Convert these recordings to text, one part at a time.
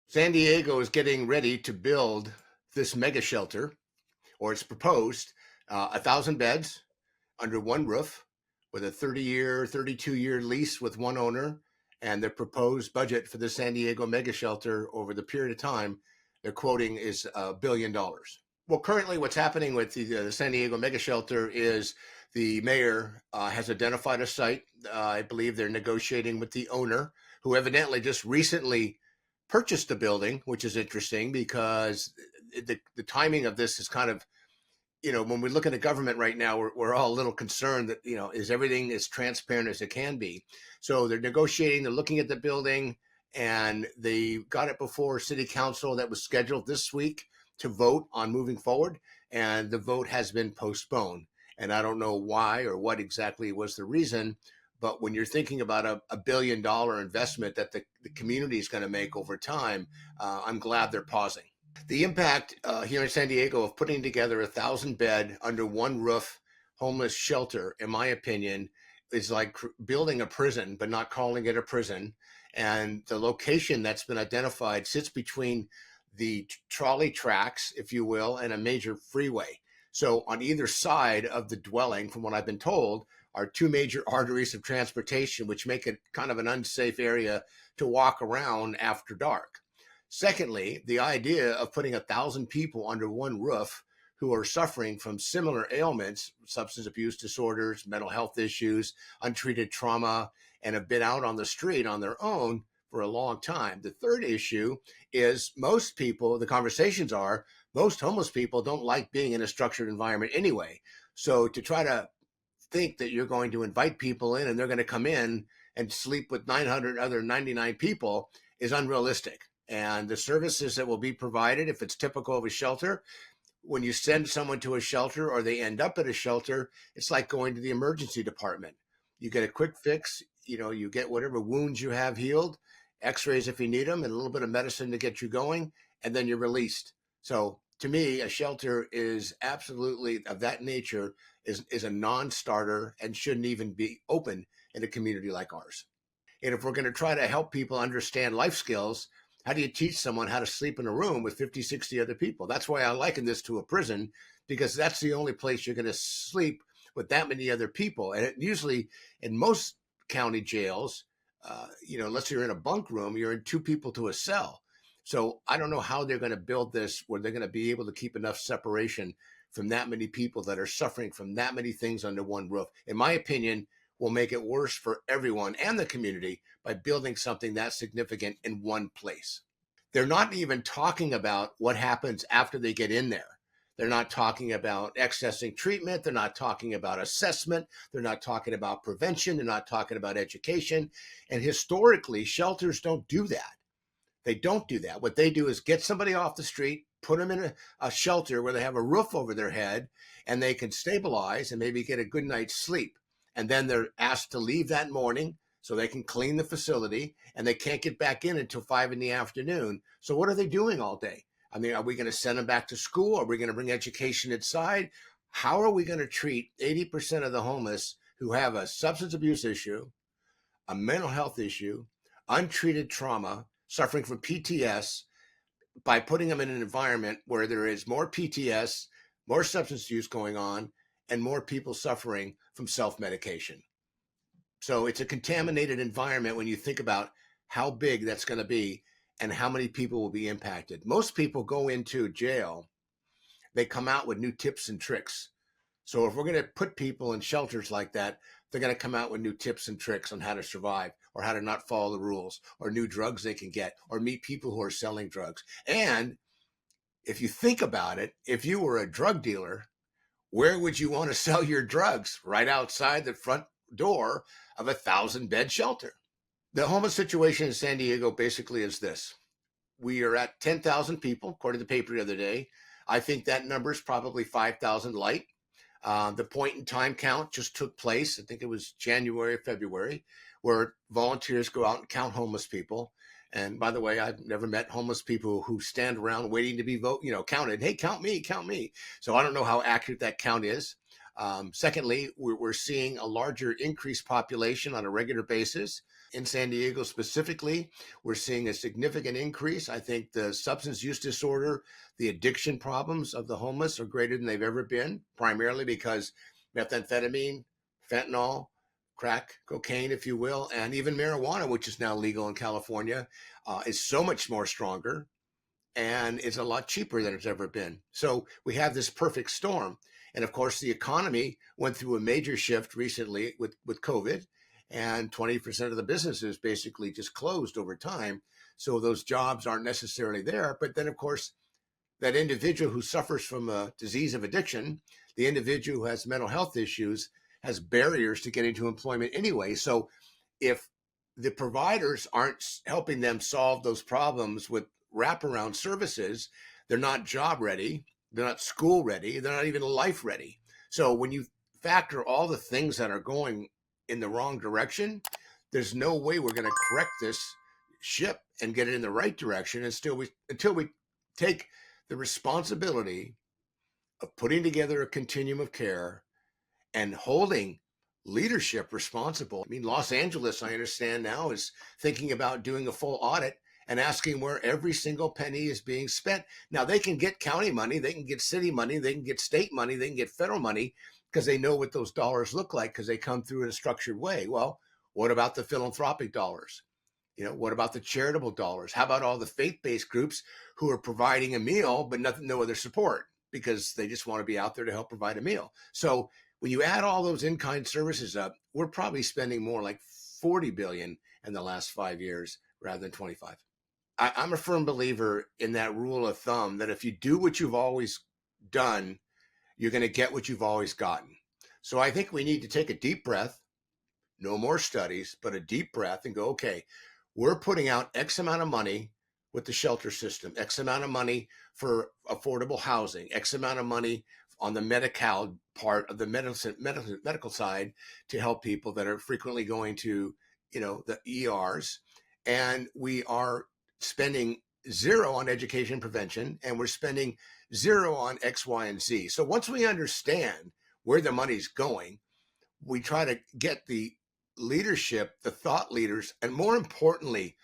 San Diego is getting ready to build this mega shelter, or it's proposed 1,000 beds under one roof with a 30-year, 32-year lease with one owner. And the proposed budget for the San Diego mega shelter over the period of time they're quoting is $1 billion. Well, currently, what's happening with the San Diego mega shelter is the mayor has identified a site. I believe they're negotiating with the owner, who evidently just recently purchased the building, which is interesting because the timing of this is kind of, when we look at the government right now, we're all a little concerned that, is everything as transparent as it can be. So they're negotiating, they're looking at the building, and they got it before city council that was scheduled this week to vote on moving forward. And the vote has been postponed. And I don't know why or what exactly was the reason. But when you're thinking about a $1 billion investment that the community is going to make over time, I'm glad they're pausing. The impact here in San Diego of putting together 1,000 bed under one roof homeless shelter, in my opinion, is like building a prison, but not calling it a prison. And the location that's been identified sits between the trolley tracks, if you will, and a major freeway. So on either side of the dwelling, from what I've been told, are two major arteries of transportation, which make it kind of an unsafe area to walk around after dark. Secondly, the idea of putting 1,000 people under one roof who are suffering from similar ailments, substance abuse disorders, mental health issues, untreated trauma, and have been out on the street on their own for a long time. The third issue is most people, the conversations are, most homeless people don't like being in a structured environment anyway. So to try to think that you're going to invite people in and they're going to come in and sleep with 900 other 99 people is unrealistic. And the services that will be provided, if it's typical of a shelter, when you send someone to a shelter or they end up at a shelter, it's like going to the emergency department. You get a quick fix, you get whatever wounds you have healed, x-rays if you need them, and a little bit of medicine to get you going, and then you're released. So to me, a shelter is absolutely of that nature, is a non-starter and shouldn't even be open in a community like ours. And if we're going to try to help people understand life skills, how do you teach someone how to sleep in a room with 50, 60 other people? That's why I liken this to a prison, because that's the only place you're going to sleep with that many other people. And usually in most county jails, unless you're in a bunk room, you're in two people to a cell. So I don't know how they're going to build this where they're going to be able to keep enough separation from that many people that are suffering from that many things under one roof. In my opinion, will make it worse for everyone and the community by building something that significant in one place. They're not even talking about what happens after they get in there. They're not talking about accessing treatment. They're not talking about assessment. They're not talking about prevention. They're not talking about education. And historically, shelters don't do that. They don't do that. What they do is get somebody off the street, put them in a shelter where they have a roof over their head and they can stabilize and maybe get a good night's sleep. And then they're asked to leave that morning so they can clean the facility, and they can't get back in until 5 p.m. So what are they doing all day? I mean, are we going to send them back to school? Are we going to bring education inside? How are we going to treat 80% of the homeless who have a substance abuse issue, a mental health issue, untreated trauma, suffering from PTS, by putting them in an environment where there is more PTS, more substance use going on, and more people suffering from self-medication? So it's a contaminated environment when you think about how big that's going to be and how many people will be impacted. Most people go into jail, they come out with new tips and tricks. So if we're going to put people in shelters like that, they're going to come out with new tips and tricks on how to survive or how to not follow the rules or new drugs they can get or meet people who are selling drugs. And if you think about it, if you were a drug dealer, where would you want to sell your drugs? Right outside the front door of 1,000-bed shelter. The homeless situation in San Diego basically is this. We are at 10,000 people, according to the paper the other day. I think that number is probably 5,000 light. The point in time count just took place. I think it was January, February, where volunteers go out and count homeless people. And by the way, I've never met homeless people who stand around waiting to be counted. Hey, count me, count me. So I don't know how accurate that count is. Secondly, we're seeing a larger increased population on a regular basis. In San Diego specifically, we're seeing a significant increase. I think the substance use disorder, the addiction problems of the homeless are greater than they've ever been, primarily because methamphetamine, fentanyl, crack cocaine, if you will, and even marijuana, which is now legal in California, is so much more stronger and it's a lot cheaper than it's ever been. So we have this perfect storm. And of course, the economy went through a major shift recently with COVID, and 20% of the businesses basically just closed over time. So those jobs aren't necessarily there. But then, of course, that individual who suffers from a disease of addiction, the individual who has mental health issues, has barriers to getting to employment anyway. So if the providers aren't helping them solve those problems with wraparound services, they're not job ready, they're not school ready, they're not even life ready. So when you factor all the things that are going in the wrong direction, there's no way we're going to correct this ship and get it in the right direction until we take the responsibility of putting together a continuum of care and holding leadership responsible. I mean, Los Angeles, I understand now, is thinking about doing a full audit and asking where every single penny is being spent. Now, they can get county money, they can get city money, they can get state money, they can get federal money because they know what those dollars look like because they come through in a structured way. Well, what about the philanthropic dollars? What about the charitable dollars? How about all the faith-based groups who are providing a meal but no other support because they just want to be out there to help provide a meal? So when you add all those in-kind services up, we're probably spending more like 40 billion in the last 5 years rather than 25. I'm a firm believer in that rule of thumb that if you do what you've always done, you're going to get what you've always gotten. So I think we need to take a deep breath, no more studies, but a deep breath and go, okay, we're putting out X amount of money with the shelter system, X amount of money for affordable housing, X amount of money on the Medi-Cal part of the medical side to help people that are frequently going to, the ERs. And we are spending zero on education prevention, and we're spending zero on X, Y, and Z. So once we understand where the money's going, we try to get the leadership, the thought leaders, and more importantly,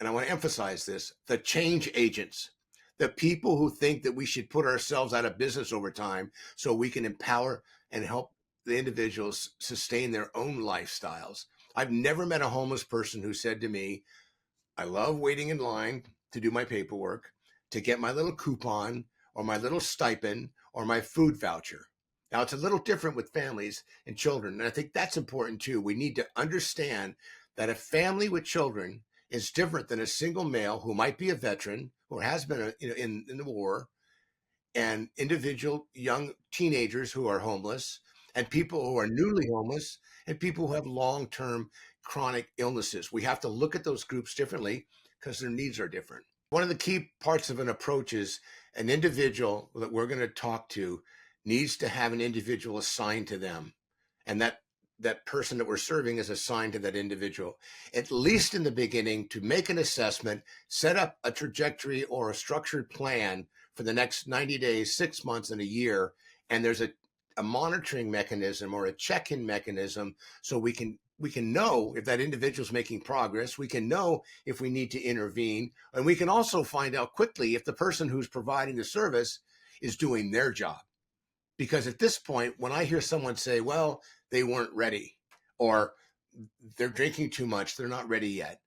and I want to emphasize this, the change agents, the people who think that we should put ourselves out of business over time so we can empower and help the individuals sustain their own lifestyles. I've never met a homeless person who said to me, I love waiting in line to do my paperwork, to get my little coupon or my little stipend or my food voucher. Now, it's a little different with families and children, and I think that's important too. We need to understand that a family with children is different than a single male who might be a veteran or has been in the war, and individual young teenagers who are homeless, and people who are newly homeless, and people who have long-term chronic illnesses. We have to look at those groups differently because their needs are different. One of the key parts of an approach is an individual that we're going to talk to needs to have an individual assigned to them. And that person that we're serving is assigned to that individual, at least in the beginning, to make an assessment, set up a trajectory or a structured plan for the next 90 days, 6 months, and a year. And there's a monitoring mechanism or a check-in mechanism so we can know if that individual is making progress. We can know if we need to intervene. And we can also find out quickly if the person who's providing the service is doing their job. Because at this point, when I hear someone say, well, they weren't ready, or they're drinking too much, they're not ready yet,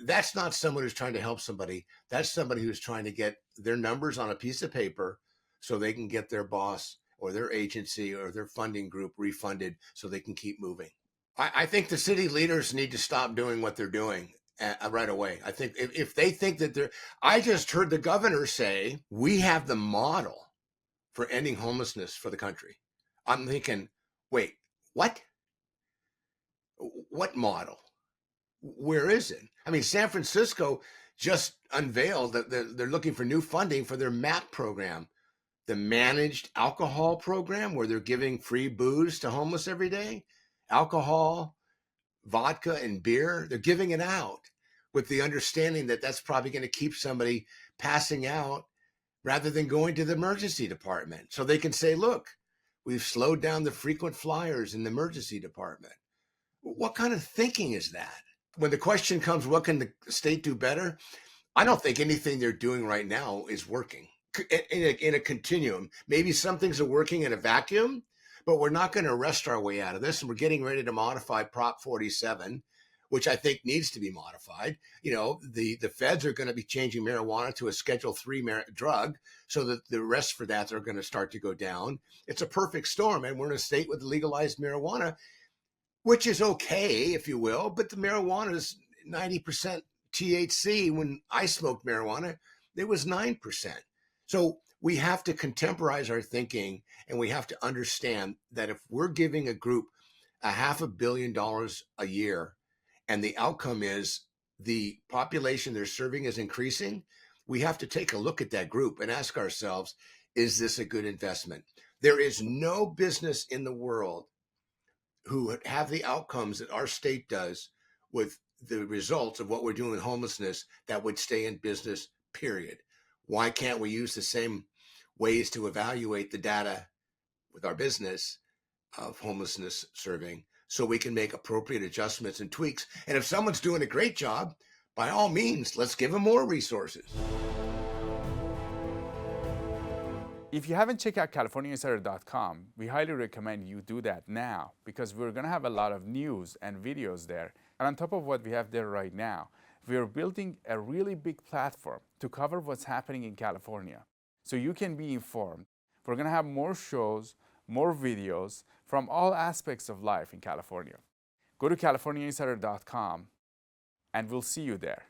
that's not someone who's trying to help somebody. That's somebody who's trying to get their numbers on a piece of paper so they can get their boss or their agency or their funding group refunded so they can keep moving. I think the city leaders need to stop doing what they're doing right away. I think if they think that I just heard the governor say, we have the model for ending homelessness for the country. I'm thinking, wait, what? What model? Where is it? I mean, San Francisco just unveiled that they're looking for new funding for their MAP program, the managed alcohol program, where they're giving free booze to homeless every day. Alcohol, vodka, and beer, they're giving it out with the understanding that that's probably going to keep somebody passing out rather than going to the emergency department. So they can say, look, we've slowed down the frequent flyers in the emergency department. What kind of thinking is that? when the question comes, what can the state do better? I don't think anything they're doing right now is working in a continuum. Maybe some things are working in a vacuum, but we're not going to wrest our way out of this. And we're getting ready to modify Prop 47, which I think needs to be modified. You know, the feds are going to be changing marijuana to a Schedule 3 drug, so that the rest for that are going to start to go down. It's a perfect storm, and we're in a state with legalized marijuana, which is okay, if you will, but the marijuana is 90% THC. When I smoked marijuana, it was 9%. So we have to contemporize our thinking, and we have to understand that if we're giving a group $500 million a year, and the outcome is the population they're serving is increasing, we have to take a look at that group and ask ourselves, is this a good investment? There is no business in the world who have the outcomes that our state does with the results of what we're doing with homelessness that would stay in business, period. Why can't we use the same ways to evaluate the data with our business of homelessness serving so we can make appropriate adjustments and tweaks? And if someone's doing a great job, by all means, let's give them more resources. If you haven't checked out CaliforniaInsider.com, we highly recommend you do that now, because we're going to have a lot of news and videos there. And on top of what we have there right now, we are building a really big platform to cover what's happening in California, so you can be informed. We're going to have more shows, more videos from all aspects of life in California. Go to CaliforniaInsider.com and we'll see you there.